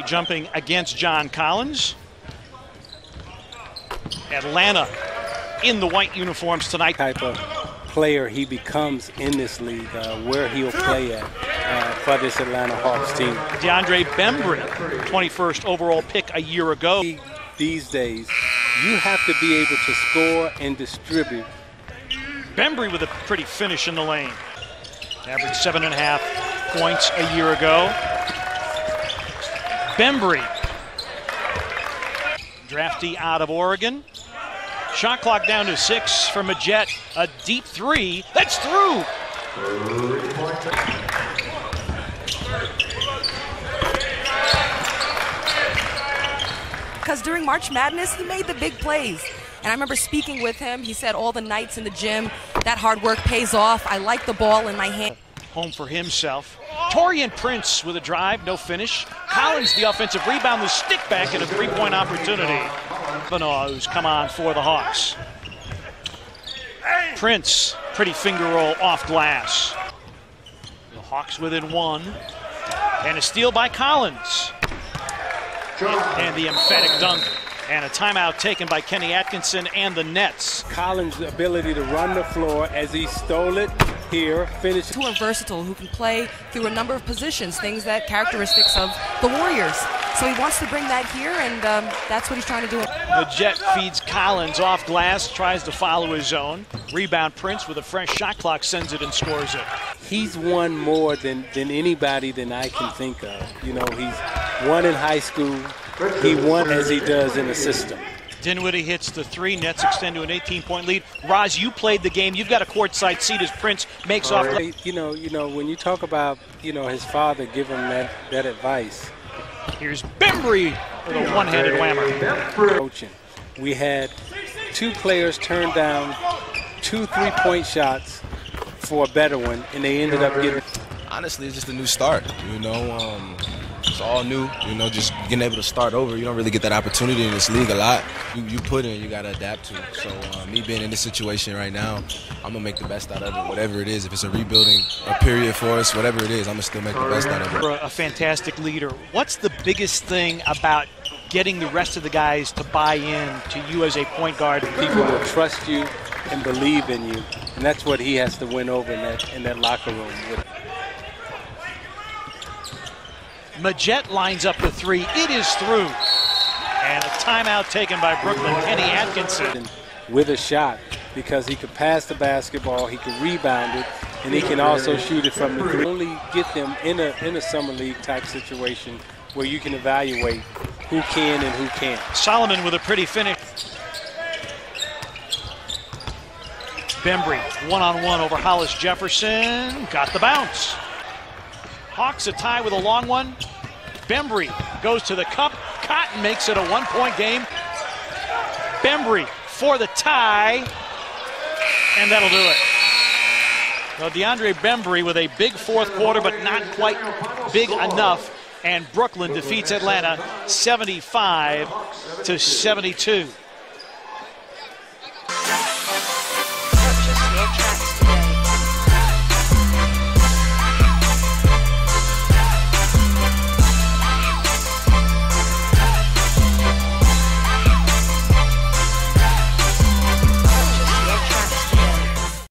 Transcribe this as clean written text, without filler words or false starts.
Jumping against John Collins. Atlanta in the white uniforms tonight. Type of player he becomes in this league, where he'll play at for this Atlanta Hawks team. DeAndre Bembry, 21st overall pick a year ago. These days, you have to be able to score and distribute. Bembry with a pretty finish in the lane. Averaged 7.5 points a year ago. Bembry, draftee out of Oregon. Shot clock down to 6 for Magette. A deep three. That's through. Because during March Madness, he made the big plays. And I remember speaking with him. He said all the nights in the gym, that hard work pays off. I like the ball in my hand. Home for himself. Taurean Prince with a drive, no finish. Collins the offensive rebound, the stick back, and a three-point opportunity. Who's come on for the Hawks. Prince, pretty finger roll off glass. The Hawks within one. And a steal by Collins. And the emphatic dunk. And a timeout taken by Kenny Atkinson and the Nets. Collins' ability to run the floor as he stole it here, finished. Who are versatile, who can play through a number of positions, things that characteristics of the Warriors. So he wants to bring that here, and that's what he's trying to do. Magette feeds Collins off glass, tries to follow his zone. Rebound Prince with a fresh shot clock, sends it and scores it. He's won more than anybody than I can think of. You know, he's won in high school. He won as he does in the system. Dinwiddie hits the three. Nets extend to an 18-point lead. Roz, you played the game. You've got a courtside seat as Prince makes off. You know, when you talk about, his father giving him that advice. Here's Bembry with a one-handed whammer. Coaching. We had two players turn down 2 3-point shots for a better one, and they ended up getting. Honestly, it's just a new start. It's all new. Just getting able to start over. You don't really get that opportunity in this league a lot. You put in, you got to adapt to. So me being in this situation right now, I'm going to make the best out of it, whatever it is. If it's a rebuilding a period for us, whatever it is, I'm going to still make the best out of it. You're a fantastic leader. What's the biggest thing about getting the rest of the guys to buy in to you as a point guard? People will trust you and believe in you, and that's what he has to win over in that locker room. Magette lines up the three. It is through. And a timeout taken by Brooklyn. Kenny Atkinson. With a shot, because he could pass the basketball, he can rebound it, and he can also shoot it from the three. Only get them in a summer league type situation where you can evaluate who can and who can't. Solomon with a pretty finish. Bembry, one-on-one over Hollis Jefferson. Got the bounce. Hawks a tie with a long one. Bembry goes to the cup. Cotton makes it a one-point game. Bembry for the tie. And that'll do it. Well, DeAndre Bembry with a big fourth quarter, but not quite big enough. And Brooklyn defeats Atlanta 75-72.